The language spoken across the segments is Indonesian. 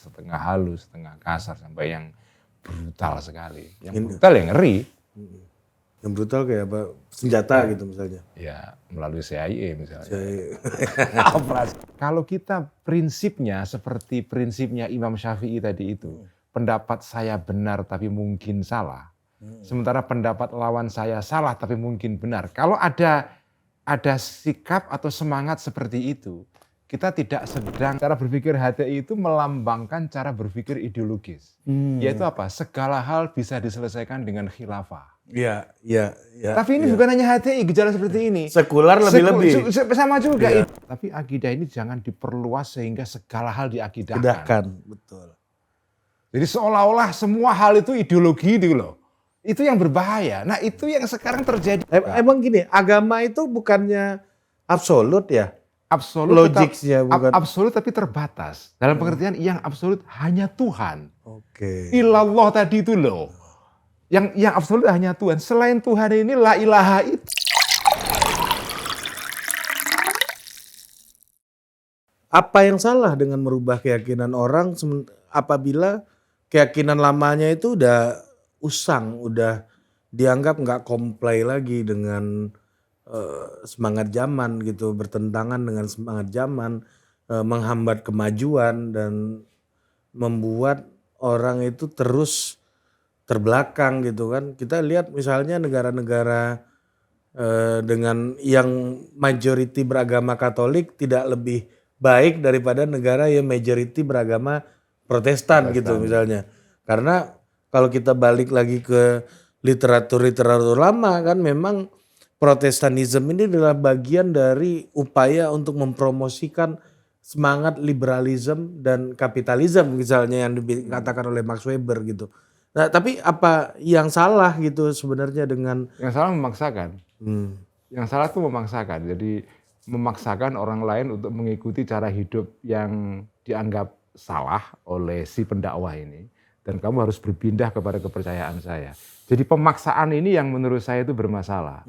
setengah halus, setengah kasar, sampai yang brutal sekali. Yang brutal yang ngeri. Yang brutal kayak apa? Senjata gitu misalnya. Ya, melalui CIA misalnya. CIA. Operasi. Kalau kita prinsipnya seperti prinsipnya Imam Syafi'i tadi itu, pendapat saya benar tapi mungkin salah. Sementara pendapat lawan saya salah tapi mungkin benar. Kalau ada sikap atau semangat seperti itu, kita tidak sedang, cara berpikir HTI itu melambangkan cara berpikir ideologis. Yaitu apa? Segala hal bisa diselesaikan dengan khilafah. Iya. Tapi ini bukan hanya HTI, gejala seperti ini. Sekular lebih-lebih. Sama juga. Iya. Tapi akidah ini jangan diperluas sehingga segala hal diakidahkan. Betul. Jadi seolah-olah semua hal itu ideologi gitu loh. Itu yang berbahaya. Nah itu yang sekarang terjadi. Emang gini, agama itu bukannya absolut ya? Absolut, Logiknya bukan. Absolut tapi terbatas. Dalam pengertian yang absolut hanya Tuhan. Oke. Ilallah tadi itu loh. Yang absolut hanya Tuhan. Selain Tuhan ini la ilaha itu. Apa yang salah dengan merubah keyakinan orang apabila keyakinan lamanya itu udah usang, udah dianggap nggak comply lagi dengan semangat zaman gitu, bertentangan dengan semangat zaman, menghambat kemajuan dan membuat orang itu terus terbelakang gitu kan. Kita lihat misalnya negara-negara dengan yang majority beragama Katolik tidak lebih baik daripada negara yang majority beragama Protestan gitu misalnya. Karena kalau kita balik lagi ke literatur lama kan memang Protestanisme ini adalah bagian dari upaya untuk mempromosikan semangat liberalisme dan kapitalisme misalnya yang dikatakan oleh Max Weber gitu. Nah tapi apa yang salah gitu sebenarnya dengan... Yang salah memaksakan. Yang salah itu memaksakan. Jadi memaksakan orang lain untuk mengikuti cara hidup yang dianggap salah oleh si pendakwah ini. Dan kamu harus berpindah kepada kepercayaan saya. Jadi pemaksaan ini yang menurut saya itu bermasalah.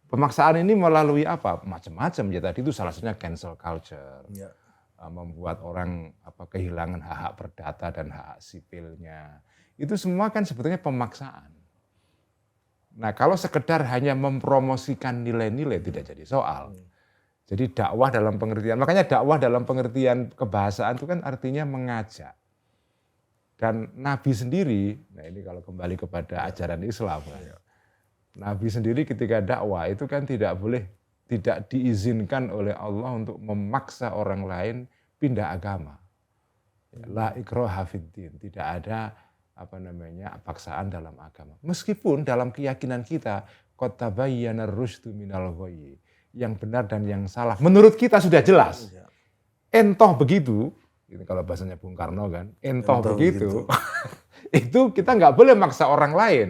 Pemaksaan ini melalui apa? Macam-macam ya, tadi itu salah satunya cancel culture. Ya. Membuat orang kehilangan hak-hak perdata dan hak sipilnya. Itu semua kan sebetulnya pemaksaan. Nah kalau sekedar hanya mempromosikan nilai-nilai tidak jadi soal. Jadi dakwah dalam pengertian, makanya dakwah dalam pengertian kebahasaan itu kan artinya mengajak. Dan Nabi sendiri, nah ini kalau kembali kepada ajaran Islam, Nabi sendiri ketika dakwah itu kan tidak diizinkan oleh Allah untuk memaksa orang lain pindah agama. La ikraha fiddin, tidak ada paksaan dalam agama. Meskipun dalam keyakinan kita qad tabayyana ar-rusydu minal ghayy, yang benar dan yang salah menurut kita sudah jelas. Entoh begitu, ini kalau bahasanya Bung Karno kan, entoh begitu. Itu kita nggak boleh maksa orang lain.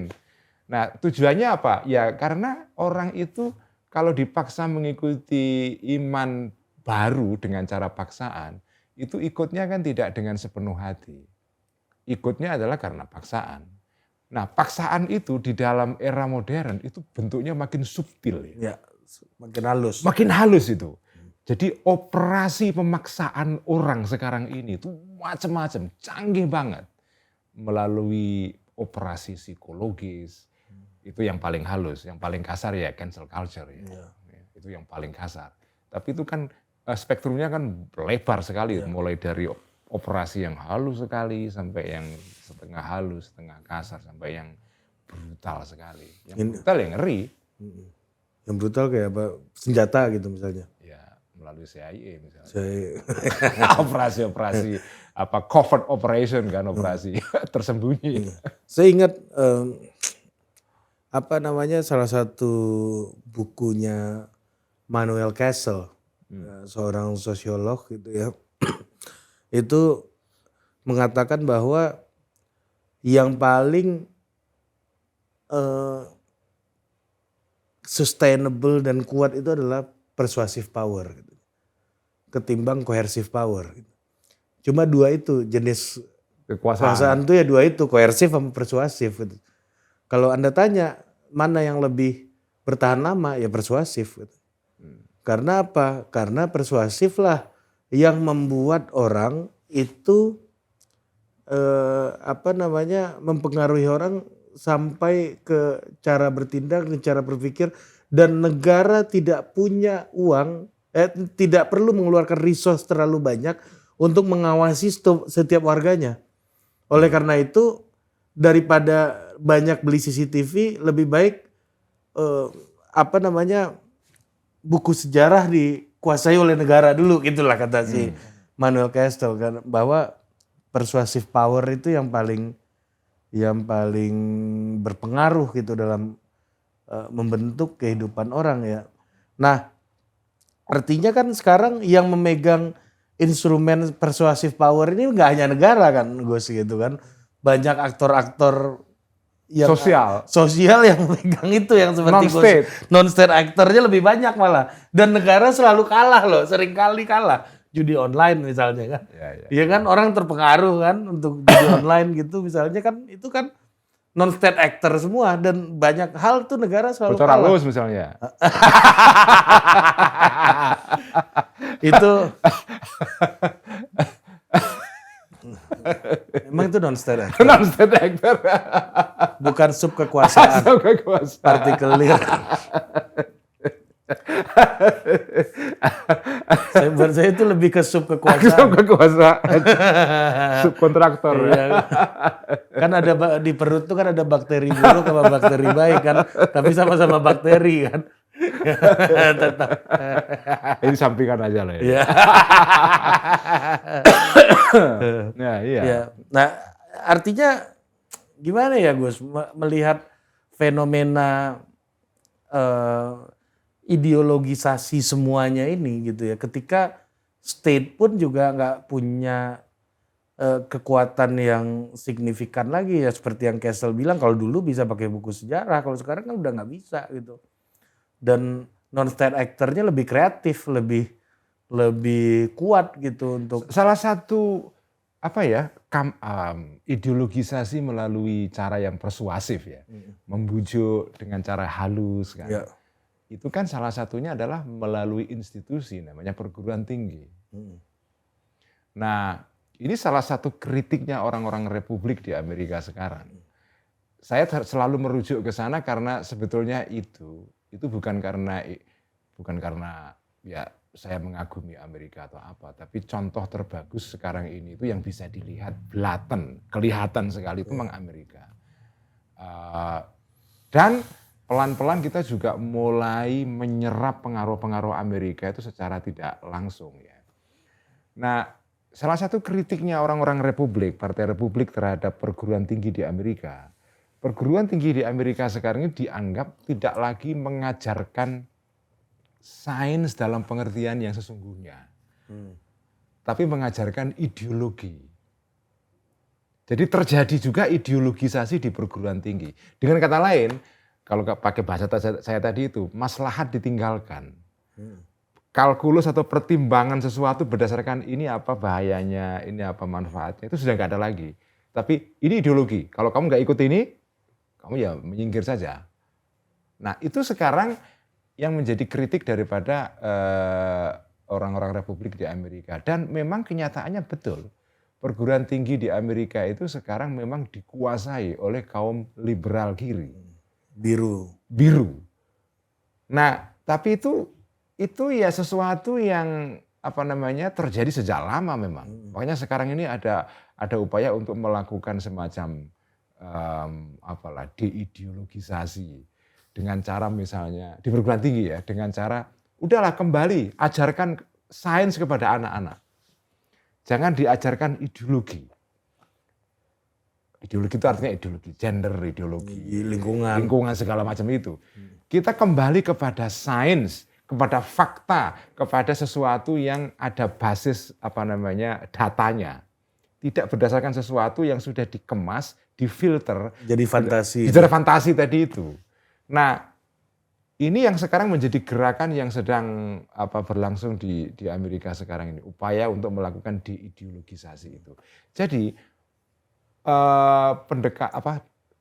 Nah tujuannya apa? Ya karena orang itu kalau dipaksa mengikuti iman baru dengan cara paksaan, itu ikutnya kan tidak dengan sepenuh hati. Ikutnya adalah karena paksaan. Nah paksaan itu di dalam era modern itu bentuknya makin subtil. Ya, makin halus. Makin halus itu. Jadi operasi pemaksaan orang sekarang ini itu macam-macam, canggih banget. Melalui operasi psikologis, itu yang paling halus, yang paling kasar ya cancel culture ya. Itu yang paling kasar. Tapi itu kan spektrumnya kan lebar sekali, mulai dari operasi yang halus sekali sampai yang setengah halus, setengah kasar, sampai yang brutal sekali. Yang brutal yang ngeri. Yang brutal kayak apa? Senjata gitu misalnya. Melalui CIA misalnya. Operasi-operasi covert operation kan, operasi tersembunyi. Saya ingat salah satu bukunya Manuel Kessel, seorang sosiolog gitu ya. Itu mengatakan bahwa yang paling sustainable dan kuat itu adalah persuasive power gitu, ketimbang coercive power. Gitu. Cuma dua itu jenis kekuasaan itu ya dua itu, coercive sama persuasif. Gitu. Kalau Anda tanya mana yang lebih bertahan lama ya persuasif. Gitu. Karena apa? Karena persuasif lah yang membuat orang itu mempengaruhi orang sampai ke cara bertindak, ke cara berpikir, dan negara tidak punya uang, tidak perlu mengeluarkan resource terlalu banyak untuk mengawasi setiap warganya. Oleh karena itu, daripada banyak beli CCTV, lebih baik buku sejarah dikuasai oleh negara dulu, gitulah kata si Manuel Castells kan, bahwa persuasive power itu yang paling berpengaruh gitu dalam membentuk kehidupan orang ya. Nah, artinya kan sekarang yang memegang instrumen persuasive power ini nggak hanya negara kan, Gus, gitu kan. Banyak aktor-aktor yang sosial yang memegang itu, yang seperti non-state actornya lebih banyak malah. Dan negara selalu kalah loh, sering kali kalah. Judi online misalnya kan. Iya kan, orang terpengaruh kan untuk judi online gitu misalnya kan, itu kan non-state actor semua, dan banyak hal tuh negara selalu bocor kalah. halus misalnya. Itu emang itu non-state actor. Non-state actor. Bukan sub kekuasaan. Partikelir. Buat saya itu lebih ke sub kekuasaan. Sub kekuasaan. Subkontraktor. Iya. Kan ada di perut tuh kan ada bakteri buruk sama bakteri baik kan, tapi sama-sama bakteri kan. Tetap. Ini sampingan aja lah ya. Iya. Nah, iya. Ya. Nah, artinya gimana ya Gus melihat fenomena ideologisasi semuanya ini gitu ya, ketika state pun juga nggak punya kekuatan yang signifikan lagi ya, seperti yang Castells bilang, kalau dulu bisa pakai buku sejarah, kalau sekarang kan udah nggak bisa gitu. Dan non-state actornya lebih kreatif, lebih kuat gitu untuk salah satu ideologisasi melalui cara yang persuasif ya, membujuk dengan cara halus kan. Ya. Itu kan salah satunya adalah melalui institusi namanya perguruan tinggi. Nah, ini salah satu kritiknya orang-orang Republik di Amerika sekarang. Saya selalu merujuk ke sana karena sebetulnya itu bukan karena ya saya mengagumi Amerika atau apa, tapi contoh terbagus sekarang ini itu yang bisa dilihat kelihatan sekali itu memang Amerika. Dan pelan-pelan kita juga mulai menyerap pengaruh-pengaruh Amerika itu secara tidak langsung ya. Nah, salah satu kritiknya orang-orang Republik, Partai Republik terhadap perguruan tinggi di Amerika, perguruan tinggi di Amerika sekarang ini dianggap tidak lagi mengajarkan sains dalam pengertian yang sesungguhnya, tapi mengajarkan ideologi. Jadi terjadi juga ideologisasi di perguruan tinggi. Dengan kata lain, kalau pakai bahasa saya tadi itu, maslahat ditinggalkan. Kalkulus atau pertimbangan sesuatu berdasarkan ini apa bahayanya, ini apa manfaatnya, itu sudah nggak ada lagi. Tapi ini ideologi, kalau kamu nggak ikut ini, kamu ya menyingkir saja. Nah itu sekarang yang menjadi kritik daripada orang-orang Republik di Amerika. Dan memang kenyataannya betul, perguruan tinggi di Amerika itu sekarang memang dikuasai oleh kaum liberal kiri. Biru. Nah, tapi itu ya sesuatu yang terjadi sejak lama memang. Makanya sekarang ini ada upaya untuk melakukan semacam deideologisasi dengan cara misalnya di perguruan tinggi ya, dengan cara udahlah kembali ajarkan sains kepada anak-anak. Jangan diajarkan ideologi. Ideologi itu artinya ideologi gender, ideologi lingkungan segala macam itu. Kita kembali kepada sains, kepada fakta, kepada sesuatu yang ada basis datanya. Tidak berdasarkan sesuatu yang sudah dikemas, difilter, jadi fantasi. Jadi fantasi tadi itu. Nah, ini yang sekarang menjadi gerakan yang sedang berlangsung di Amerika sekarang ini, upaya untuk melakukan deideologisasi itu. Jadi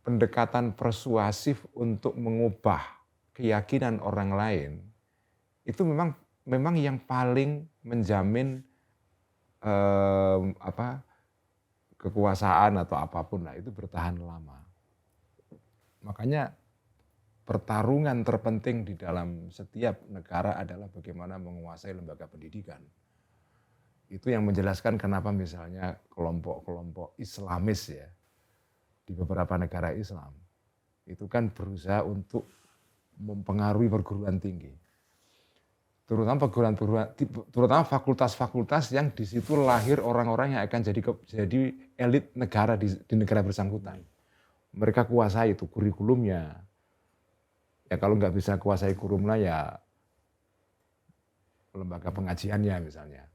pendekatan persuasif untuk mengubah keyakinan orang lain itu memang yang paling menjamin kekuasaan atau apapun lah itu bertahan lama. Makanya pertarungan terpenting di dalam setiap negara adalah bagaimana menguasai lembaga pendidikan. Itu yang menjelaskan kenapa misalnya kelompok-kelompok Islamis ya di beberapa negara Islam itu kan berusaha untuk mempengaruhi perguruan tinggi. Terutama fakultas-fakultas yang di situ lahir orang-orang yang akan jadi elit negara di negara bersangkutan. Mereka kuasai itu kurikulumnya. Ya kalau nggak bisa kuasai kurikulumnya ya lembaga pengajiannya misalnya.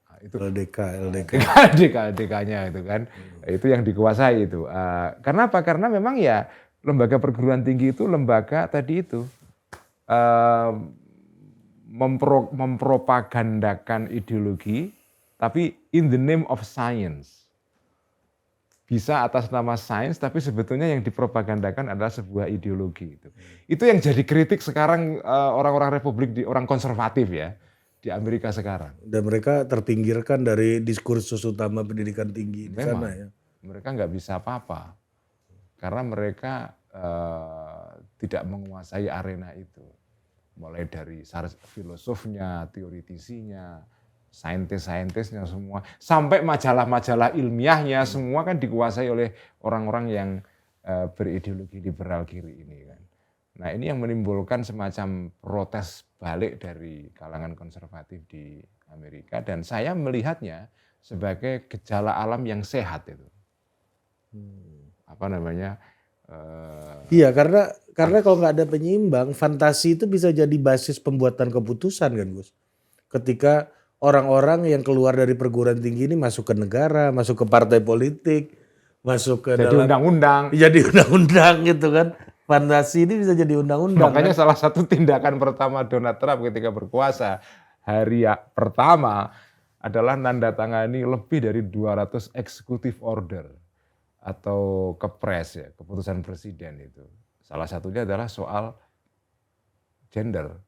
Nah, itu LDK-nya itu kan. Itu yang dikuasai itu. Karena apa? Karena memang ya lembaga perguruan tinggi itu lembaga tadi itu mempropagandakan ideologi, tapi in the name of science. Bisa atas nama sains, tapi sebetulnya yang dipropagandakan adalah sebuah ideologi. Itu yang jadi kritik sekarang orang-orang Republik, orang konservatif ya, di Amerika sekarang. Dan mereka terpinggirkan dari diskursus utama pendidikan tinggi di sana ya. Mereka nggak bisa apa-apa, karena mereka tidak menguasai arena itu. Mulai dari filosofnya, teoritisinya, saintis-saintisnya semua, sampai majalah-majalah ilmiahnya semua kan dikuasai oleh orang-orang yang berideologi liberal kiri ini kan. Nah ini yang menimbulkan semacam protes balik dari kalangan konservatif di Amerika dan saya melihatnya sebagai gejala alam yang sehat itu. Apa namanya? Iya karena kalau nggak ada penyeimbang, fantasi itu bisa jadi basis pembuatan keputusan kan Gus. Ketika orang-orang yang keluar dari perguruan tinggi ini masuk ke negara, masuk ke partai politik, masuk ke jadi undang-undang. Jadi undang-undang gitu kan. Fantasi ini bisa jadi undang-undang. Makanya salah satu tindakan pertama Donald Trump ketika berkuasa hari pertama adalah nandatangani lebih dari 200 executive order atau kepres ya, keputusan presiden itu. Salah satunya adalah soal gender,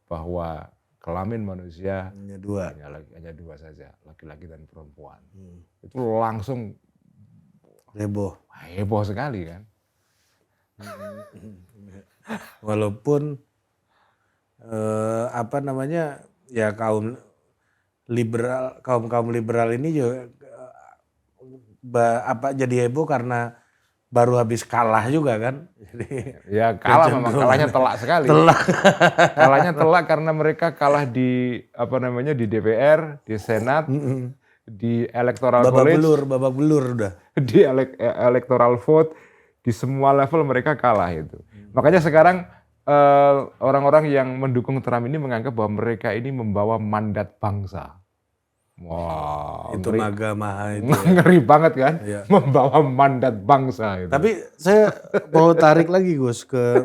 bahwa kelamin manusia hanya dua saja, laki-laki dan perempuan. Itu langsung heboh sekali kan. Walaupun ya kaum liberal ini juga jadi heboh karena baru habis kalah juga kan. Jadi ya kalah memang kalahnya telak sekali. Kalahnya telak karena mereka kalah di di DPR, di Senat, di Electoral College. Babak belur udah. Di electoral vote, di semua level mereka kalah itu. Makanya sekarang orang-orang yang mendukung Trump ini menganggap bahwa mereka ini membawa mandat bangsa. Wah, itu maha itu. Ngeri banget kan? Ya. Membawa mandat bangsa itu. Tapi saya mau tarik lagi Gus ke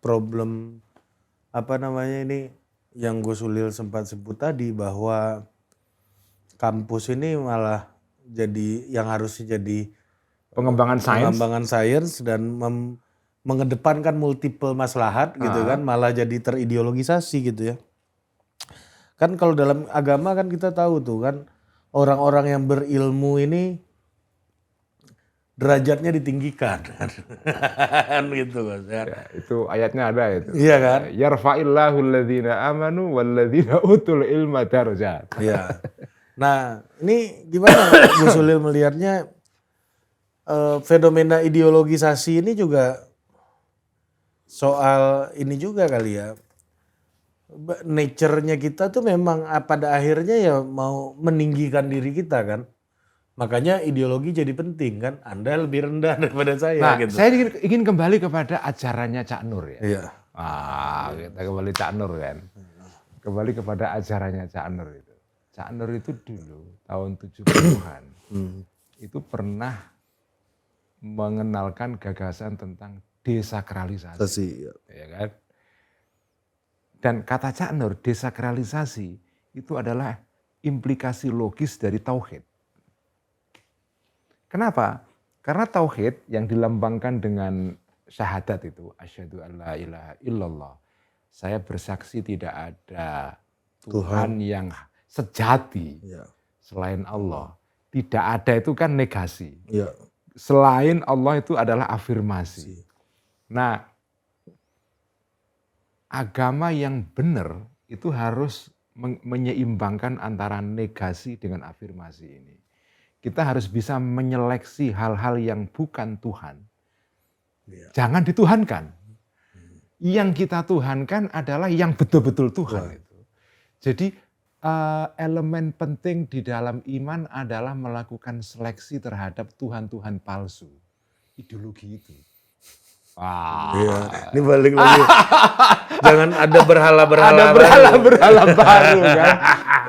problem ini yang Gus Ulil sempat sebut tadi bahwa kampus ini malah jadi yang harusnya jadi pengembangan sains dan mengedepankan multiple maslahat gitu kan, malah jadi terideologisasi gitu ya. Kan kalau dalam agama kan kita tahu tuh kan orang-orang yang berilmu ini derajatnya ditinggikan kan gitu kan. Ya, itu ayatnya ada itu. Iya kan? Yarfa'illahu alladhina amanu walladzina utul ilma darajat. Iya. Nah, ini gimana Gus Ulil melihatnya fenomena ideologisasi ini juga soal ini juga kali ya. Nature-nya kita tuh memang pada akhirnya ya mau meninggikan diri kita kan. Makanya ideologi jadi penting kan. Anda lebih rendah daripada saya. Nah, gitu. Saya ingin kembali kepada ajarannya Cak Nur ya. Iya. Kita kembali Cak Nur kan. Kembali kepada ajarannya Cak Nur itu. Cak Nur itu dulu tahun 70-an itu pernah mengenalkan gagasan tentang desakralisasi. Ya kan? Dan kata Cak Nur, desakralisasi itu adalah implikasi logis dari tauhid. Kenapa? Karena tauhid yang dilambangkan dengan syahadat itu, asyhadu an la ilaha illallah. Saya bersaksi tidak ada Tuhan yang sejati selain Allah. Tidak ada itu kan negasi. Ya. Selain Allah itu adalah afirmasi. Nah, agama yang benar itu harus menyeimbangkan antara negasi dengan afirmasi ini. Kita harus bisa menyeleksi hal-hal yang bukan Tuhan. Jangan dituhankan. Yang kita tuhankan adalah yang betul-betul Tuhan itu. Jadi elemen penting di dalam iman adalah melakukan seleksi terhadap Tuhan-Tuhan palsu. Ideologi itu. Iya, ini balik lagi. Jangan ada berhala-berhala baru kan.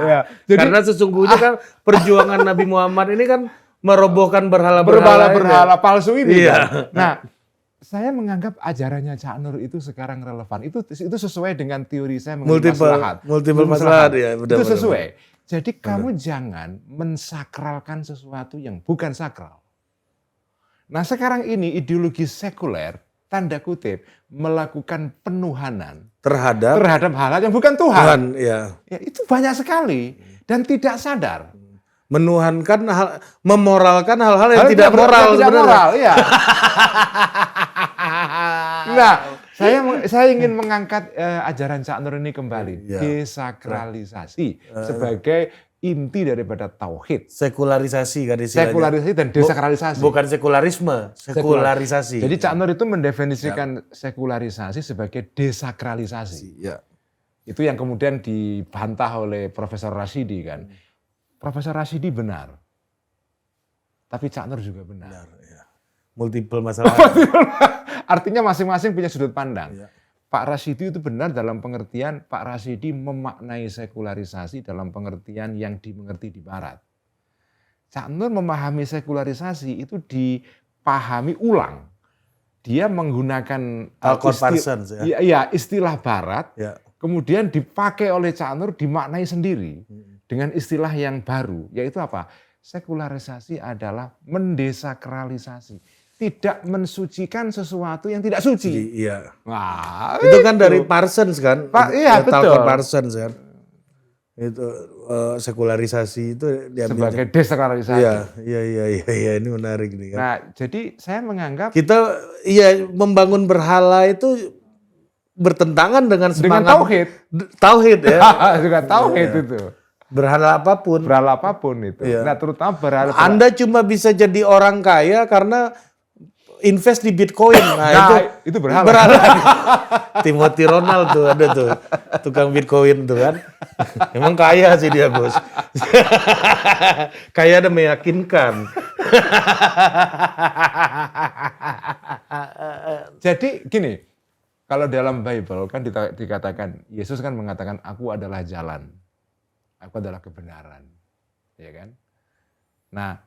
Ya, jadi, karena sesungguhnya kan perjuangan Nabi Muhammad ini kan merobohkan berhala-berhala palsu ini. Iya. Kan? Nah, saya menganggap ajarannya Cak Nur itu sekarang relevan. Itu sesuai dengan teori saya mengenai multiple maslahat ya, itu sesuai. Jadi kamu jangan mensakralkan sesuatu yang bukan sakral. Nah, sekarang ini ideologi sekuler tanda kutip melakukan penuhanan terhadap hal yang bukan Tuhan. Ya, itu banyak sekali dan tidak sadar. Menuhankan memoralkan hal-hal yang tidak moral sebenarnya. Ya. Nah, saya ingin mengangkat ajaran Cak Nur ini kembali, desakralisasi sebagai inti daripada tauhid. Sekularisasi kan istilahnya. Sekularisasi dan desakralisasi. Bukan sekularisme, sekularisasi. Jadi Cak Nur itu mendefinisikan sekularisasi sebagai desakralisasi. Ya. Itu yang kemudian dibantah oleh Profesor Rashidi kan. Profesor Rashidi benar. Tapi Cak Nur juga benar. Ya. Multiple masalah. Artinya masing-masing punya sudut pandang. Ya. Pak Rashidi itu benar dalam pengertian Pak Rashidi memaknai sekularisasi dalam pengertian yang dimengerti di Barat. Cak Nur memahami sekularisasi itu dipahami ulang. Dia menggunakan istilah Barat, kemudian dipakai oleh Cak Nur dimaknai sendiri dengan istilah yang baru, yaitu apa? Sekularisasi adalah mendesakralisasi. Tidak mensucikan sesuatu yang tidak suci. Iya. Wah, itu kan dari Parsons kan? Iya, betul. Parsons kan. Itu sekularisasi itu sebagai desakralisasi. Iya, ini menarik nih kan. Nah, jadi saya menganggap kita membangun berhala itu bertentangan dengan semangat tauhid. Tauhid ya. Juga tauhid itu. Berhala apapun itu. Nah, terutama berhala. Anda cuma bisa jadi orang kaya karena invest di Bitcoin. Nah, itu berhala. Timothy Ronald tuh ada tuh tukang Bitcoin tuh kan. Emang kaya sih dia, Bos. Kaya dan meyakinkan. Jadi gini, kalau dalam Bible kan dikatakan Yesus kan mengatakan aku adalah jalan. Aku adalah kebenaran. Ya kan? Nah,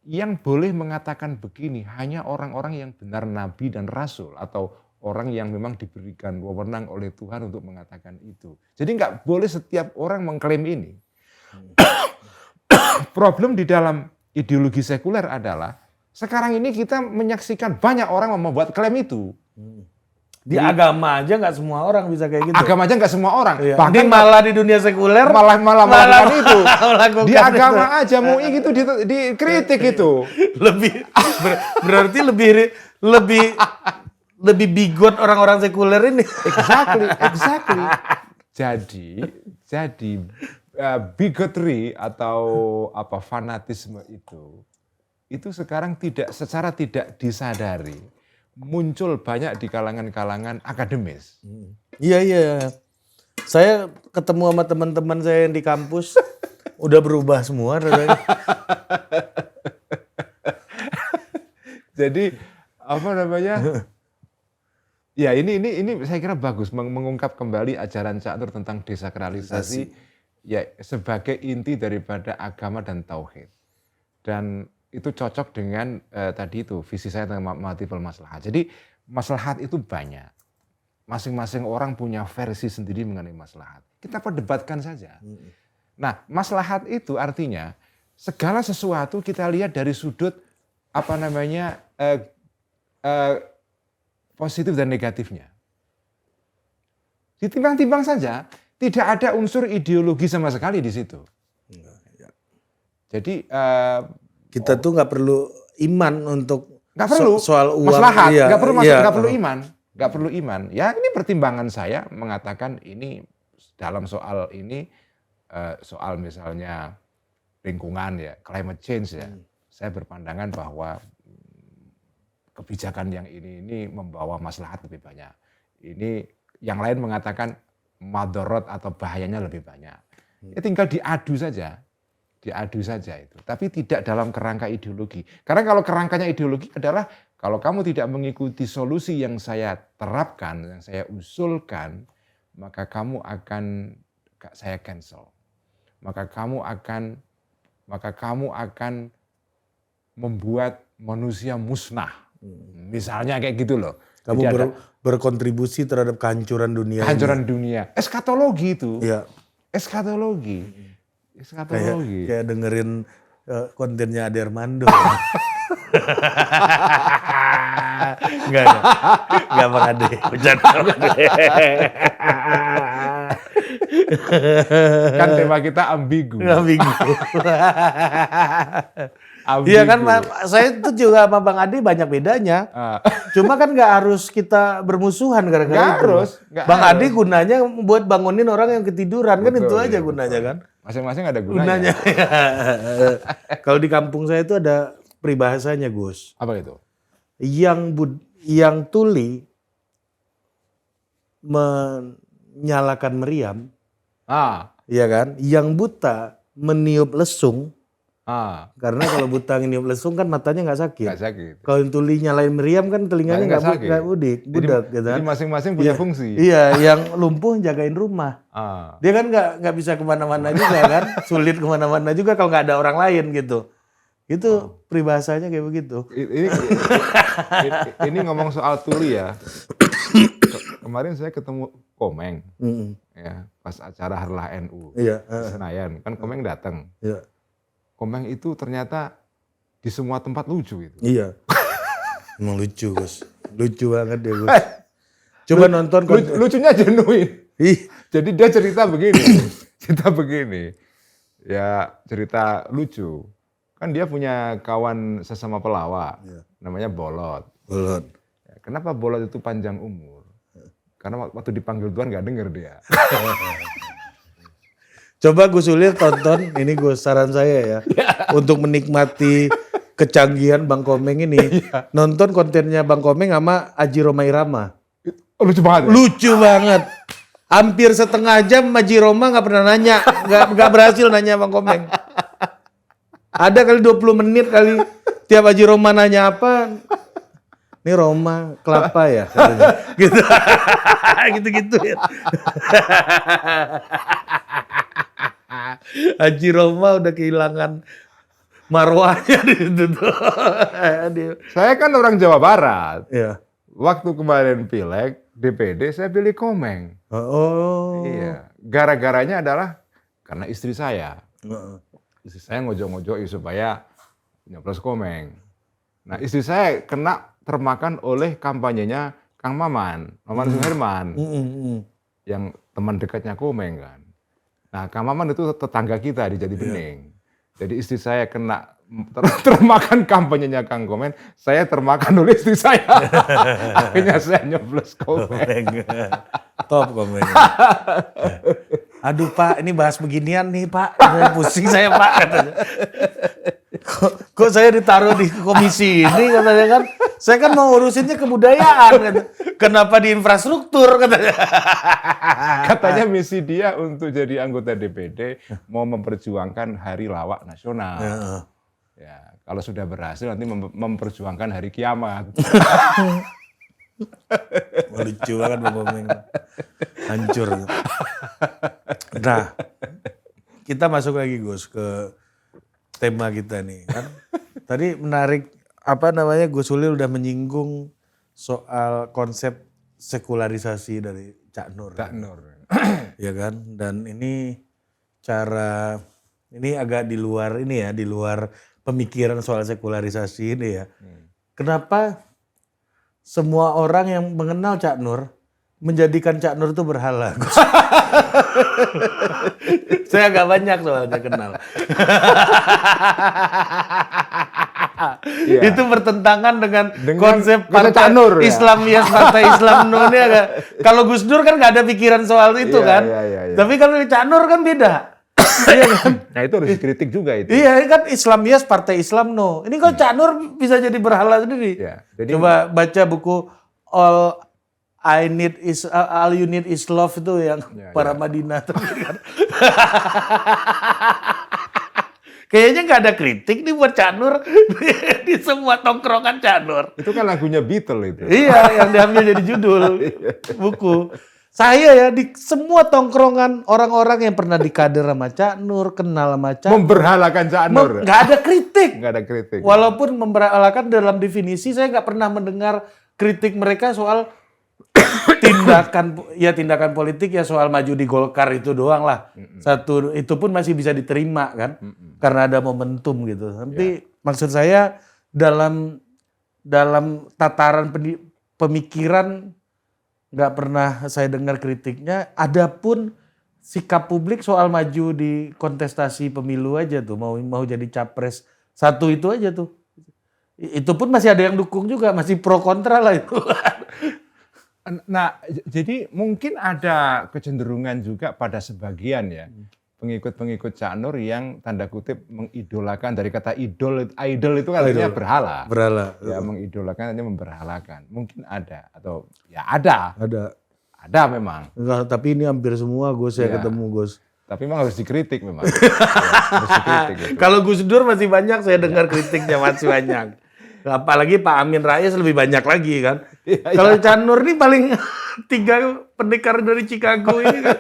yang boleh mengatakan begini hanya orang-orang yang benar nabi dan rasul atau orang yang memang diberikan wewenang oleh Tuhan untuk mengatakan itu. Jadi nggak boleh setiap orang mengklaim ini. Problem di dalam ideologi sekuler adalah sekarang ini kita menyaksikan banyak orang membuat klaim itu. Di agama aja nggak semua orang bisa kayak gitu. Agama aja nggak semua orang. Iya. Bahkan malah di dunia sekuler malah melakukan itu. Di agama aja MUI gitu dikritik itu. Berarti lebih bigot orang-orang sekuler ini. Exactly. Jadi bigotry atau fanatisme itu sekarang secara tidak disadari muncul banyak di kalangan-kalangan akademis. Iya. Saya ketemu sama teman-teman saya yang di kampus udah berubah semua rasanya. Jadi ya ini saya kira bagus mengungkap kembali ajaran Cak Nur tentang desakralisasi ya sebagai inti daripada agama dan tauhid. Dan itu cocok dengan tadi itu visi saya tentang multiple maslahat. Jadi maslahat itu banyak. Masing-masing orang punya versi sendiri mengenai maslahat. Kita perdebatkan saja. Nah, maslahat itu artinya segala sesuatu kita lihat dari sudut positif dan negatifnya. Ditimbang-timbang saja, tidak ada unsur ideologi sama sekali di situ. Jadi Kita tuh nggak perlu iman untuk nggak perlu soal uang. maslahat, Iya, nggak perlu iya. nggak perlu iman, nggak perlu iman. Ya ini pertimbangan saya mengatakan ini dalam soal ini soal misalnya lingkungan ya, climate change ya. Saya berpandangan bahwa kebijakan yang ini membawa maslahat lebih banyak. Ini yang lain mengatakan madorot atau bahayanya lebih banyak. Ya tinggal diadu saja itu. Tapi tidak dalam kerangka ideologi. Karena kalau kerangkanya ideologi adalah kalau kamu tidak mengikuti solusi yang saya terapkan, yang saya usulkan, maka kamu akan saya cancel. Maka kamu akan membuat manusia musnah. Misalnya kayak gitu loh. Kamu berkontribusi terhadap kehancuran dunia. Kehancuran dunia. Eskatologi itu. Iya. Eskatologi. Kayak dengerin kontennya Ade Armando. Enggak Bang Ade. Kan tema kita ambigu. Iya kan, saya tuh juga sama Bang Ade banyak bedanya. Cuma kan nggak harus kita bermusuhan gara-gara itu. Bang Ade gunanya buat bangunin orang yang ketiduran. Kan itu aja gunanya kan. Masing-masing ada gunanya. Kalau di kampung saya itu ada peribahasanya, Gus. Apa itu? Yang tuli menyalakan meriam. Iya kan? Yang buta meniup lesung. Karena kalau buta niup lesung kan matanya nggak sakit. Kalau yang tuli nyalain meriam kan telinganya nggak budak gitu kan. Jadi masing-masing punya fungsi. Iya, yang lumpuh jagain rumah. Dia kan nggak bisa kemana-mana juga kan, sulit kemana-mana juga kalau nggak ada orang lain gitu. Itu peribahasanya kayak begitu. Ini ngomong soal tuli ya. Kemarin saya ketemu Komeng, ya pas acara Harlah NU di Senayan, kan Komeng datang. Iya. Komeng itu ternyata di semua tempat lucu itu. Iya. Emang lucu, Gus. Lucu banget ya, Gus. Coba nonton. Lucunya genuine. Jadi dia cerita begini. Ya cerita lucu. Kan dia punya kawan sesama pelawak, namanya Bolot. Ya, kenapa Bolot itu panjang umur? Karena waktu dipanggil Tuhan nggak denger dia. Coba Gus Ulir tonton, ini Gus saran saya ya, untuk menikmati kecanggihan Bang Komeng ini, nonton kontennya Bang Komeng sama Aji Roma Irama. Lucu banget. Ya? Lucu banget. Hampir setengah jam Aji Roma nggak pernah nanya, nggak berhasil nanya Bang Komeng. Ada kali 20 menit kali tiap Aji Roma nanya apa, ini Roma kelapa ya, gitu, gitu ya. Haji Roma udah kehilangan marwahnya di situ tuh. Saya kan orang Jawa Barat. Iya. Waktu kemarin pileg, DPD saya pilih Komeng. Iya. Gara-garanya adalah karena istri saya. Istri saya ngojok-ngojok supaya nyoblos Komeng. Nah istri saya kena termakan oleh kampanyenya Kang Maman Suherman. Yang teman dekatnya Komeng kan. Nah, Kang Maman itu tetangga kita di Jati Bening. Jadi istri saya kena termakan kampanyenya Kang Komeng, saya termakan oleh istri saya. Akhirnya saya nyoblos Komeng. Top Komeng. Aduh Pak, ini bahas beginian nih Pak. Pusing saya Pak katanya. Kok saya ditaruh di komisi ini katanya kan. Saya kan mau urusinnya kebudayaan. Kenapa di infrastruktur katanya. Katanya misi dia untuk jadi anggota DPD mau memperjuangkan Hari Lawak Nasional. Ya, kalau sudah berhasil nanti memperjuangkan Hari Kiamat. Lucu banget Bang Komeng. Hancur. Nah, kita masuk lagi Gus ke tema kita nih kan. Tadi menarik Gus Ulil udah menyinggung soal konsep sekularisasi dari Cak Nur. Ya kan? Dan ini ini agak di luar pemikiran soal sekularisasi ini ya. Kenapa semua orang yang mengenal Cak Nur menjadikan Cak Nur itu berhala. Saya agak banyak soalnya kenal. Iya. Itu bertentangan dengan konsep kata Cak Nur, ya? Islam Yes, Partai Islam No ini agak. Kalau Gus Dur kan nggak ada pikiran soal itu Iya, kan. iya. Tapi kalau Cak Nur kan beda. Iya kan? Nah itu harus dikritik juga itu. Iya kan Islam Yes, Partai Islam No. Ini kok Cak Nur bisa jadi berhala sendiri. Ya, jadi Coba baca buku All You Need Is Love itu yang para Madinah tadi kan. Kayaknya nggak ada kritik nih buat Cak Nur di semua tongkrongan Cak Nur. itu kan lagunya Beatles itu. Iya, yang diambil jadi judul buku. Saya ya di semua tongkrongan orang-orang yang pernah dikader sama Cak Nur, kenal sama Cak Nur, Memberhalakan Cak Nur. nggak ada kritik. Nggak ada kritik. Walaupun memberhalakan dalam definisi, saya nggak pernah mendengar kritik mereka soal tindakan politik ya, soal maju di Golkar itu doang lah. Satu itu pun masih bisa diterima kan, karena ada momentum gitu. Tapi maksud saya dalam tataran pemikiran nggak pernah saya dengar kritiknya. Adapun sikap publik soal maju di kontestasi pemilu aja tuh, mau jadi capres satu itu aja tuh. Itu pun masih ada yang dukung juga, masih pro kontra lah itu. Nah, jadi mungkin ada kecenderungan juga pada sebagian ya pengikut-pengikut Cak Nur yang tanda kutip mengidolakan, dari kata idol itu kan artinya berhala. Berhala. Ya, mengidolakan artinya memberhalakan. Mungkin ada atau ya ada. Ada. Ada memang. Enggak, tapi ini hampir semua Gus saya Iya. ketemu Gus. Tapi memang harus dikritik memang. Ya, harus dikritik gitu. Kalau Gus Dur masih banyak saya dengar kritiknya masih banyak. Apalagi Pak Amin Rais lebih banyak lagi kan. Kalau Cak Nur ini paling 3 pendekar dari Chicago ini kan.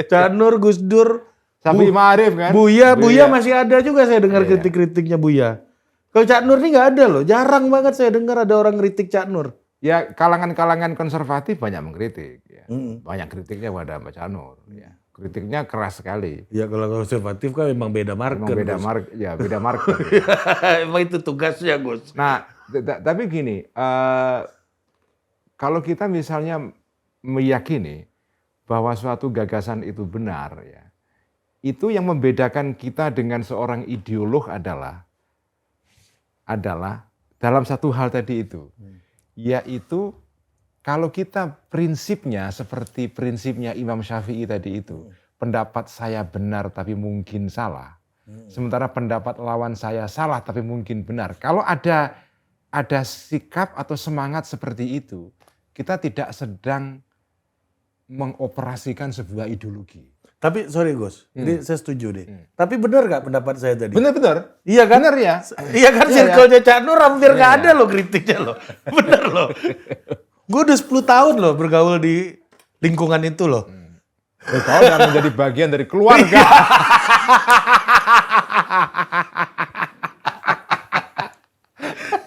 Cak Nur, Gus Dur, Syafi'i Ma'arif kan. Buya masih ada juga saya dengar kritik-kritiknya Buya. Kalau Cak Nur ini nggak ada loh, jarang banget saya dengar ada orang kritik Cak Nur. Ya kalangan-kalangan konservatif banyak mengkritik. Ya. Banyak kritiknya pada Cak Nur. Ya. Kritiknya keras sekali. Ya kalau konservatif kan memang beda market. Memang beda market. Emang itu tugasnya Gus. Nah, tapi gini, kalau kita misalnya meyakini bahwa suatu gagasan itu benar, ya, itu yang membedakan kita dengan seorang ideolog adalah dalam satu hal tadi itu, yaitu kalau kita prinsipnya seperti prinsipnya Imam Syafi'i tadi itu, pendapat saya benar tapi mungkin salah, sementara pendapat lawan saya salah tapi mungkin benar. Kalau ada sikap atau semangat seperti itu, kita tidak sedang mengoperasikan sebuah ideologi. Tapi sorry Gus, ini saya setuju deh. Tapi benar nggak pendapat saya tadi? Benar. Iya kan? Benar ya. Iya kan, circle-nya Cak Nur hampir nggak ada loh kritiknya loh. Bener loh. Gue udah 10 tahun loh bergaul di lingkungan itu loh. Kau kan menjadi bagian dari keluarga.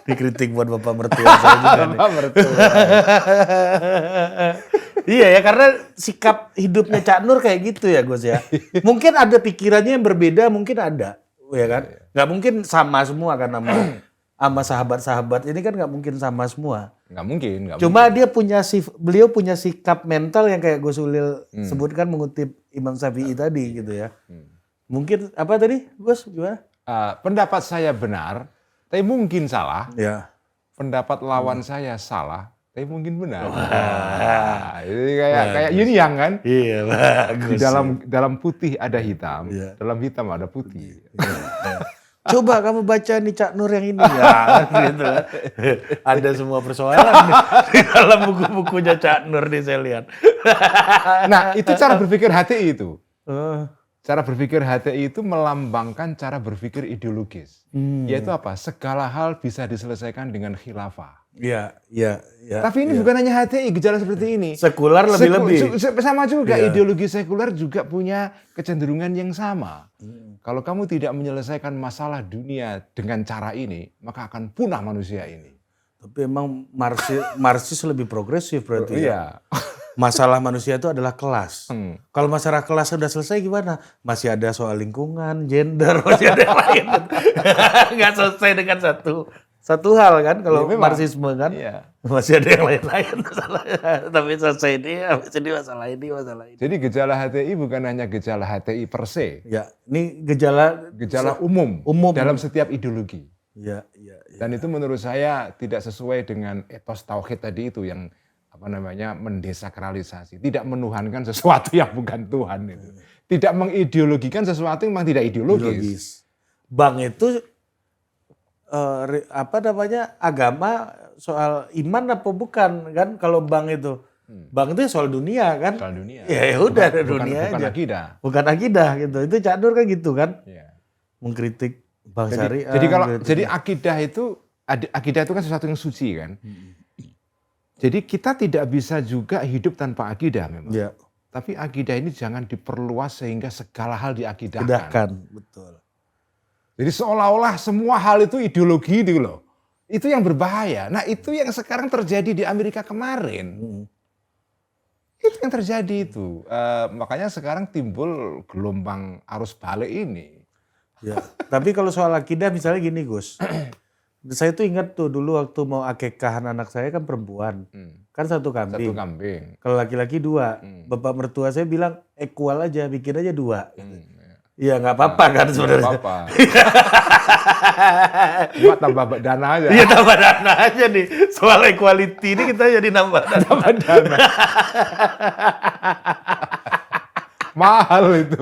Dikritik buat bapak mertua saya juga nih. Bapak mertua. Iya ya, karena sikap hidupnya Cak Nur kayak gitu ya Gus ya. Mungkin ada pikirannya yang berbeda, mungkin ada. Ya kan? Nggak mungkin sama semua kan sama sahabat-sahabat ini kan nggak mungkin sama semua. Nggak mungkin. Cuma dia beliau punya sikap mental yang kayak Gus Ulil sebutkan mengutip Imam Syafi'i tadi gitu ya. Mungkin apa tadi Gus gimana? Pendapat saya benar, tapi mungkin salah. Ya. Pendapat lawan saya salah, tapi mungkin benar. Ini kayak yin yang kan? Iya bagus. Di dalam putih ada hitam, dalam hitam ada putih. Coba kamu baca nih Cak Nur yang ini ya, gitu. Ada semua persoalan nih, di dalam buku-bukunya Cak Nur nih saya lihat. Nah itu cara berpikir HTI itu. Cara berpikir HTI itu melambangkan cara berpikir ideologis. Yaitu apa? Segala hal bisa diselesaikan dengan khilafah. Iya. Tapi ini bukan hanya HTI, gejala seperti ini. Sekular lebih-lebih. Sama juga, ideologi sekuler juga punya kecenderungan yang sama. Kalau kamu tidak menyelesaikan masalah dunia dengan cara ini, maka akan punah manusia ini. Tapi emang Marxis lebih progresif berarti. Iya. Masalah manusia itu adalah kelas. Kalau masalah kelas sudah selesai gimana? Masih ada soal lingkungan, gender, masih ada yang lain. Nggak selesai dengan satu hal kan kalau Ya, memang. Marxisme kan. Iya. Masih ada yang lain-lain masalahnya. Tapi selesai ini, habis ini masalah ini. Jadi gejala HTI bukan hanya gejala HTI per se, Ya, ini gejala umum Umum. dalam setiap ideologi. Ya. Dan itu menurut saya tidak sesuai dengan etos tauhid tadi itu yang mendesakralisasi, tidak menuhankan sesuatu yang bukan Tuhan itu. Tidak mengideologikan sesuatu yang memang tidak ideologis. Bank itu agama soal iman apa bukan kan kalau bank itu. Bank itu soal dunia kan. Soal dunia. Ya udah dunia bukan aja. akidah. Bukan akidah gitu. Itu Cak Nur kan gitu kan. Ya. Mengkritik Bank Syariah. Jadi akidah itu kan sesuatu yang suci kan. Jadi kita tidak bisa juga hidup tanpa akidah memang. Ya. Tapi akidah ini jangan diperluas sehingga segala hal diakidahkan. Kedahkan, betul. Jadi seolah-olah semua hal itu ideologi itu loh. Itu yang berbahaya. Nah itu yang sekarang terjadi di Amerika kemarin. Itu yang terjadi itu. Makanya sekarang timbul gelombang arus balik ini. Ya. Tapi kalau soal akidah misalnya gini Gus. Saya tuh ingat tuh dulu waktu mau akekahan anak saya kan perempuan. Kan satu kambing. Satu kambing. Kalau laki-laki 2. Bapak mertua saya bilang equal aja, bikin aja 2. Iya nggak apa-apa kan sebenarnya. Nggak apa-apa. Cuma tambah dana aja. Iya tambah dana aja nih. Soal equality ini kita jadi nambah dana. Tambah dana. Mahal itu.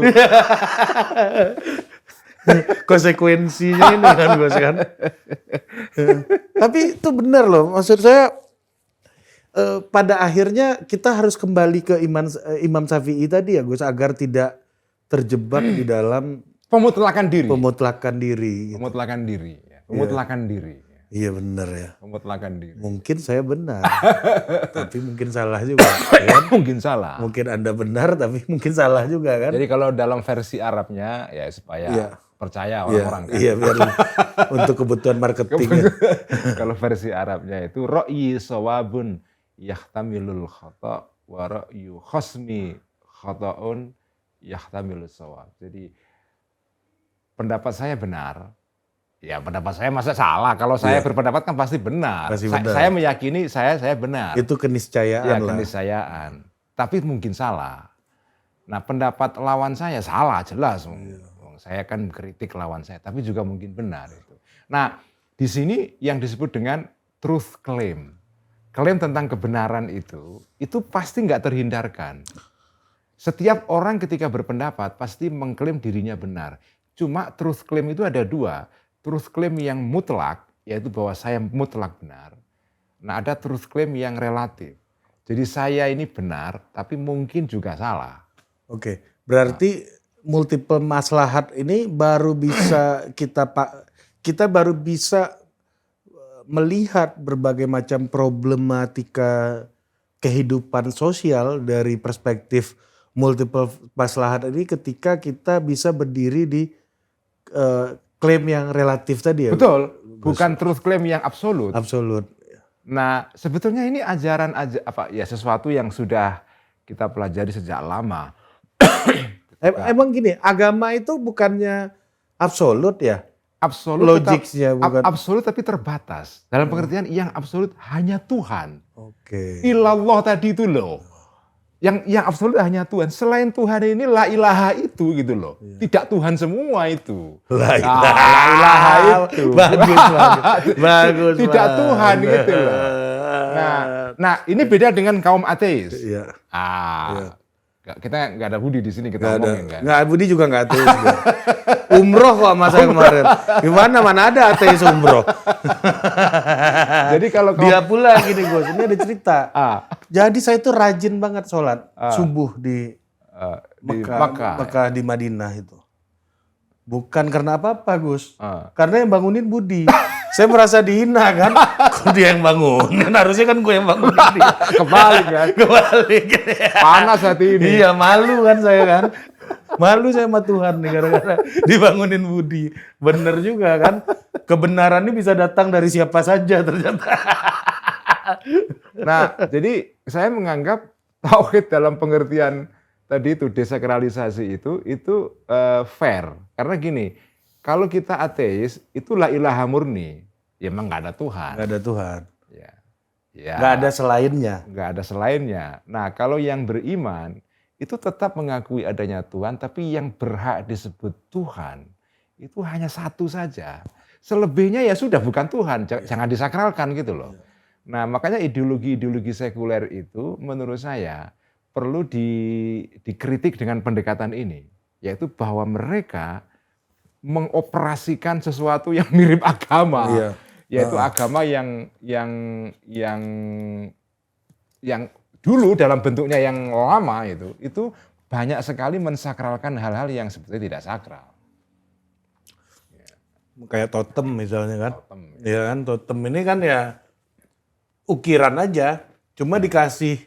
Konsekuensinya ini kan Gus kan. Tapi itu benar loh. Maksud saya pada akhirnya kita harus kembali ke Imam Syafi'i tadi ya Gus agar tidak terjebak di dalam Pemutlakan diri. pemutlakan diri. Gitu. Pemutlakan diri. Pemutlakan diri. Iya benar ya. Pemutlakan diri. Mungkin saya benar, tapi mungkin salah juga. Ya kan? Mungkin salah. Mungkin Anda benar, tapi mungkin salah juga kan. Jadi kalau dalam versi Arabnya ya supaya Iya. percaya Iya, orang-orang kan. iya biar untuk kebutuhan marketing. Kalau versi Arabnya itu ra'yi sawabun yahtamilul khata' wa ra'yu khasmi khata'un yahtamilus sawab. Jadi pendapat saya benar. Ya pendapat saya masa salah. Kalau saya berpendapat kan pasti benar. Pasti benar. Saya meyakini saya benar. Itu keniscayaan Ya lah. keniscayaan. Tapi mungkin salah. Nah pendapat lawan saya salah jelas. Saya kan kritik lawan saya, tapi juga mungkin benar itu. Nah di sini yang disebut dengan truth claim. Klaim tentang kebenaran itu pasti nggak terhindarkan. Setiap orang ketika berpendapat pasti mengklaim dirinya benar. Cuma truth claim itu ada 2. Truth claim yang mutlak, yaitu bahwa saya mutlak benar. Nah ada truth claim yang relatif. Jadi saya ini benar, tapi mungkin juga salah. Oke, berarti multiple maslahat ini baru bisa kita baru bisa melihat berbagai macam problematika kehidupan sosial dari perspektif multiple maslahat ini ketika kita bisa berdiri di klaim yang relatif tadi ya. Betul, bukan truth claim yang absolut. Absolut. Nah sebetulnya ini ajaran sesuatu yang sudah kita pelajari sejak lama. Emang gini, agama itu bukannya absolut ya? Absolut, Logiknya bukan. Absolut tapi terbatas. Dalam pengertian yang absolut hanya Tuhan. Oke. Ilallah tadi itu loh. Yang absolut hanya Tuhan. Selain Tuhan ini la ilaha itu gitu loh. Tidak Tuhan semua itu. La ilaha itu. Bagus. Tidak Tuhan gitu loh. Nah ini beda dengan kaum ateis. Iya. Kita nggak ada Budi di sini kita ngomongin kan. Nggak, Budi juga nggak ateis. Umroh kok sama saya kemarin. Gimana mana ada ateis umroh. Jadi kalau dia pula gini Gus, ini ada cerita. Jadi saya tuh rajin banget sholat subuh di Mekah di Madinah itu. Bukan karena apa-apa Gus, karena yang bangunin Budi. Saya merasa dihina kan, kok dia yang bangunin, harusnya kan gue yang bangunin dia. Kebalik kan? Kebalik. Panas hati ini. Iya malu kan saya kan. Malu saya sama Tuhan nih gara-gara dibangunin Budi. Bener juga kan, kebenaran ini bisa datang dari siapa saja ternyata. Nah jadi saya menganggap tauhid dalam pengertian tadi itu desakralisasi itu fair. Karena gini, kalau kita ateis, itu la ilaha murni. ya memang nggak ada Tuhan. Nggak ada Tuhan. Ya. Ya. Nggak ada selainnya. Nggak ada selainnya. Nah, kalau yang beriman itu tetap mengakui adanya Tuhan, tapi yang berhak disebut Tuhan itu hanya satu saja. Selebihnya ya sudah bukan Tuhan, jangan disakralkan gitu loh. Nah, makanya ideologi-ideologi sekuler itu menurut saya perlu dikritik dengan pendekatan ini, yaitu bahwa mereka mengoperasikan sesuatu yang mirip agama, yaitu agama yang dulu dalam bentuknya yang lama itu banyak sekali mensakralkan hal-hal yang sebetulnya tidak sakral. Kayak totem misalnya kan. Totem. Ya kan, totem ini kan ya ukiran aja, cuma dikasih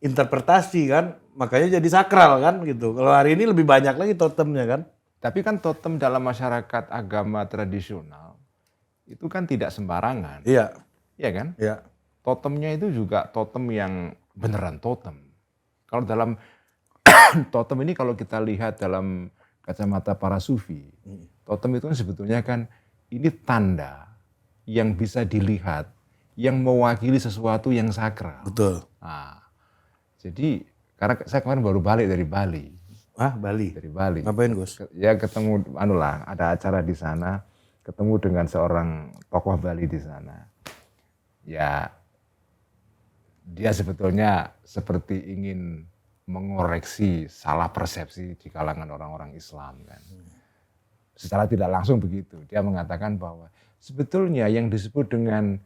interpretasi kan, makanya jadi sakral kan gitu. Kalau hari ini lebih banyak lagi totemnya kan. Tapi kan totem dalam masyarakat agama tradisional itu kan tidak sembarangan. Iya. Iya kan? Iya. Totemnya itu juga totem yang beneran totem. Kalau dalam totem ini kalau kita lihat dalam kacamata para sufi, totem itu sebetulnya kan ini tanda yang bisa dilihat, yang mewakili sesuatu yang sakral. Betul. Nah, jadi karena saya kemarin baru balik dari Bali. Bali? Dari Bali. Ngapain Gus? Ya ketemu, ada acara di sana, ketemu dengan seorang tokoh Bali di sana. Ya, dia sebetulnya seperti ingin mengoreksi salah persepsi di kalangan orang-orang Islam kan. Secara tidak langsung begitu. Dia mengatakan bahwa sebetulnya yang disebut dengan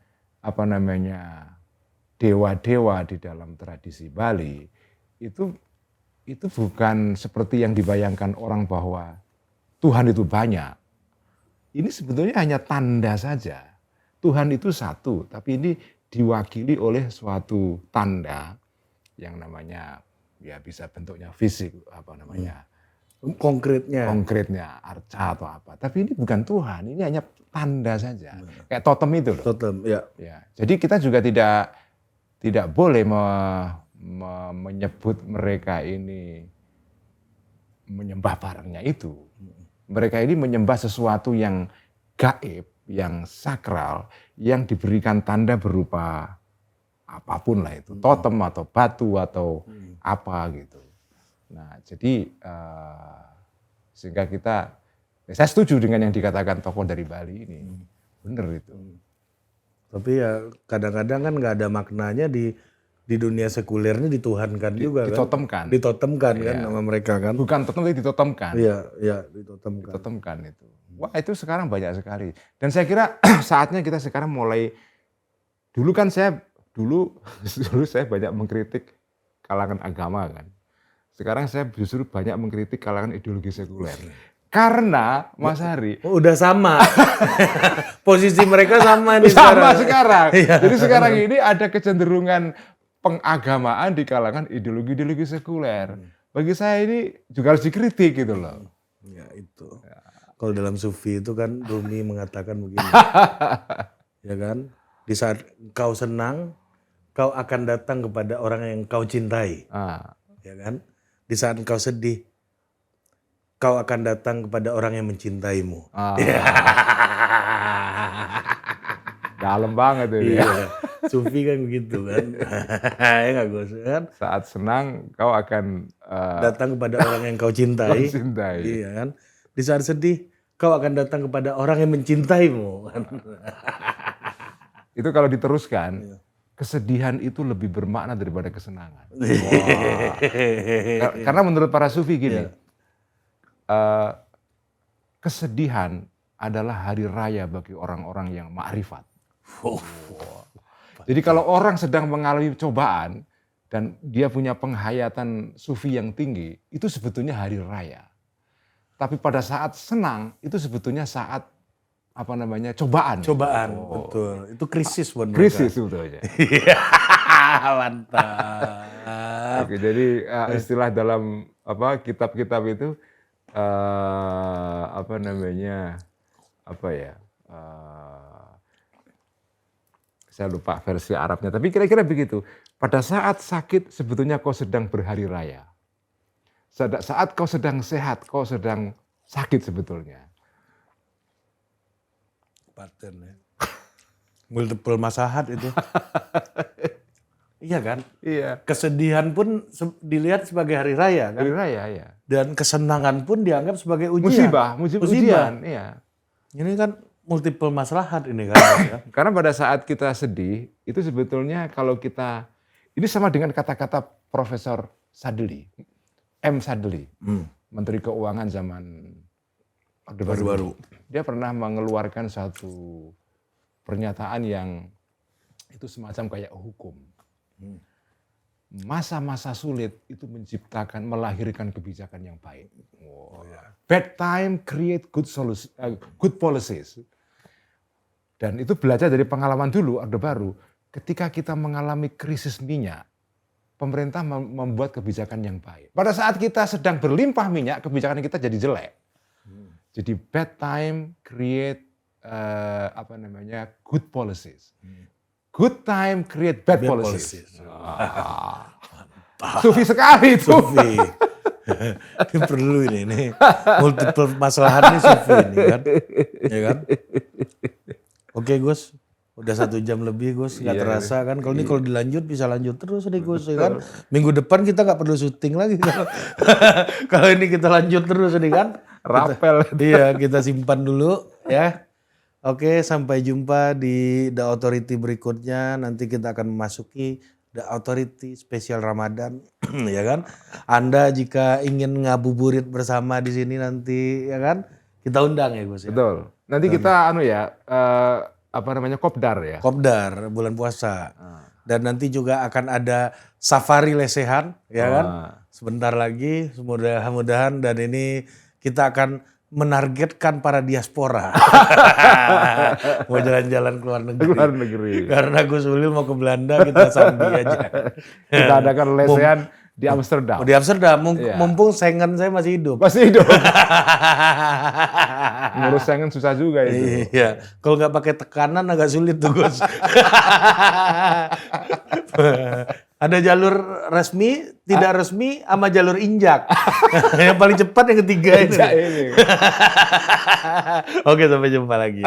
dewa-dewa di dalam tradisi Bali itu bukan seperti yang dibayangkan orang bahwa Tuhan itu banyak. Ini sebetulnya hanya tanda saja. Tuhan itu satu, tapi ini diwakili oleh suatu tanda yang namanya ya bisa bentuknya fisik, konkretnya arca atau apa. Tapi ini bukan Tuhan, ini hanya tanda saja. Kayak totem itu loh. Totem, ya. Jadi kita juga tidak boleh menyebut mereka ini menyembah barangnya itu. Mereka ini menyembah sesuatu yang gaib, yang sakral, yang diberikan tanda berupa apapun lah itu, totem atau batu atau apa gitu. Nah, jadi sehingga saya setuju dengan yang dikatakan tokoh dari Bali ini, benar itu. Tapi ya kadang-kadang kan nggak ada maknanya di dunia sekulernya dituhankan juga ditotemkan. kan. Ditotemkan kan sama mereka kan. Bukan totem tapi ditotemkan. Iya, ditotemkan. Ditotemkan itu. Wah, itu sekarang banyak sekali. Dan saya kira saatnya kita sekarang mulai, dulu saya banyak mengkritik kalangan agama kan. Sekarang saya justru banyak mengkritik kalangan ideologi sekuler. Karena Mas Hari udah sama. Posisi mereka sama nih sekarang. Jadi sekarang ini ada kecenderungan pengagamaan di kalangan ideologi sekuler. Bagi saya ini juga harus dikritik gitu loh. Ya itu. Kalau dalam sufi itu kan Rumi mengatakan begini. Ya kan? Di saat kau senang, kau akan datang kepada orang yang kau cintai. Ya kan? Di saat kau sedih, kau akan datang kepada orang yang mencintaimu. Dalam banget itu. Iya. Sufi kan begitu kan. Ya nggak Gus kan? Saat senang kau akan datang kepada orang yang kau cintai. Iya kan? Di saat sedih kau akan datang kepada orang yang mencintaimu. Itu kalau diteruskan, kesedihan itu lebih bermakna daripada kesenangan. Karena menurut para sufi gini, kesedihan adalah hari raya bagi orang-orang yang ma'rifat. Jadi kalau orang sedang mengalami cobaan dan dia punya penghayatan sufi yang tinggi, itu sebetulnya hari raya. Tapi pada saat senang, itu sebetulnya saat cobaan. Betul. Itu krisis buat mereka. Krisis sebetulnya. Mantap. Oke, jadi istilah dalam kitab-kitab itu saya lupa versi Arabnya, tapi kira-kira begitu. Pada saat sakit sebetulnya kau sedang berhari raya. Saat kau sedang sehat, kau sedang sakit sebetulnya. paten ya. Multiple masahat itu. Iya kan? Iya. Kesedihan pun dilihat sebagai hari raya kan? Hari raya, ya. Dan kesenangan pun dianggap sebagai ujian. Musibah. Ujian, iya. Ini kan multiple maslahat ini kan. Ya. Karena pada saat kita sedih, itu sebetulnya kalau kita, ini sama dengan kata-kata Profesor Sadili, M. Sadili, Menteri Keuangan zaman Orde Baru. Dia pernah mengeluarkan satu pernyataan yang itu semacam kayak hukum. Masa-masa sulit itu melahirkan kebijakan yang baik. Bad time create good policies. Dan itu belajar dari pengalaman dulu Orde Baru. Ketika kita mengalami krisis minyak, pemerintah membuat kebijakan yang baik. Pada saat kita sedang berlimpah minyak, kebijakan kita jadi jelek. Jadi bad time create good policies. Good time create bad policies. Sufi sekali itu. Sufi. Ini perlu ini multiple masalah ini Sufi ini kan. Ya kan? Oke Gus, udah 1 jam lebih Gus, nggak terasa kan. Kalau ini kalau dilanjut bisa lanjut terus nih Gus, ya kan. Minggu depan kita nggak perlu syuting lagi kan. Kalau ini kita lanjut terus nih kan. Rapel. Iya, kita simpan dulu ya. Oke, sampai jumpa di The Authority berikutnya. Nanti kita akan memasuki The Authority spesial Ramadan, ya kan? Anda jika ingin ngabuburit bersama di sini nanti, ya kan? Kita undang ya Gus. Ya? Betul. Nanti kita kopdar ya. Kopdar bulan puasa. Dan nanti juga akan ada safari lesehan, ya kan? Sebentar lagi, mudah-mudahan dan ini kita akan menargetkan para diaspora. Mau jalan-jalan ke luar negeri. Karena Gus Ulil mau ke Belanda, kita sambil aja. Kita adakan lesehan di Amsterdam. Di Amsterdam, mumpung Schengen saya masih hidup. Masih hidup. Ngurus Schengen susah juga itu. Iya, kalau nggak pakai tekanan agak sulit tuh Gus. Ada jalur resmi, tidak resmi, sama jalur injak. Yang paling cepat yang ketiga ini. Oke, sampai jumpa lagi.